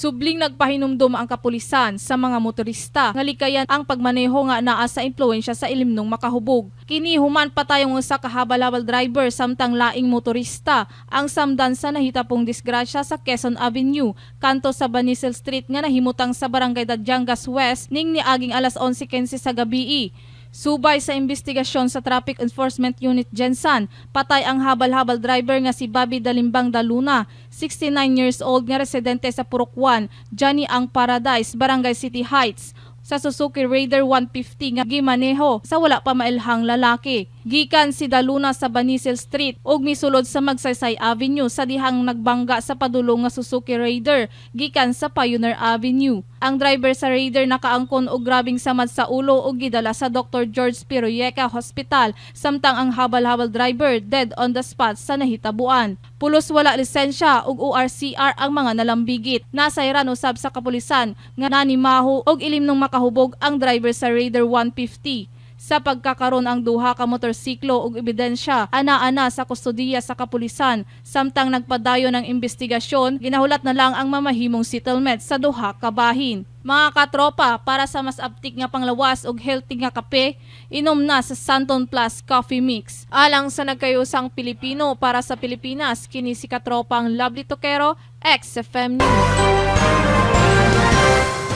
Subling nagpahinumdum ang kapulisan sa mga motorista nga likayan ang pagmaneho nga naa sa impluwensya sa ilimnong makahubog. Kini human pa tayong usa ka habal-habal driver samtang laing motorista ang samdan sa nahitapong disgrasya sa Quezon Avenue, kanto sa Banisel Street nga nahimutang sa Barangay Dadyangas West ning niaging alas 11:15 sa gabii. Subay sa investigasyon sa Traffic Enforcement Unit Gensan, patay ang habal-habal driver nga si Bobby Dalimbang Daluna, 69 years old nga residente sa Purok 1, Johnny Ang Paradise, Barangay City Heights, sa Suzuki Raider 150 nga gimaneho sa wala pa mailhang lalaki. Gikan si Daluna sa Banisel Street ug misulod sa Magsaysay Avenue sa dihang nagbangga sa padulong nga Suzuki Raider gikan sa Pioneer Avenue. Ang driver sa Raider nakaangkon og grabing samad sa ulo ug gidala sa Dr. George Piroyeca Hospital, samtang ang habal-habal driver dead on the spot sa nahitabuan. Pulos wala lisensya ug ORCR ang mga nalambigit. Nasayran usab sa kapulisan nga nanimaho og ilimnong makahubog ang driver sa Raider 150. Sa pagkakaroon ang duha ka motorsiklo ug ebidensya ana-ana sa kustodiya sa kapulisan, samtang nagpadayon ng investigasyon, ginahulat na lang ang mamahimong settlement sa duha ka bahin. Mga katropa, para sa mas aptik nga panglawas ug healthy nga kape, inom na sa Santon Plus Coffee Mix. Alang sa nagkayusang Pilipino para sa Pilipinas, kini si katropang Lovely Tokero, XFM News.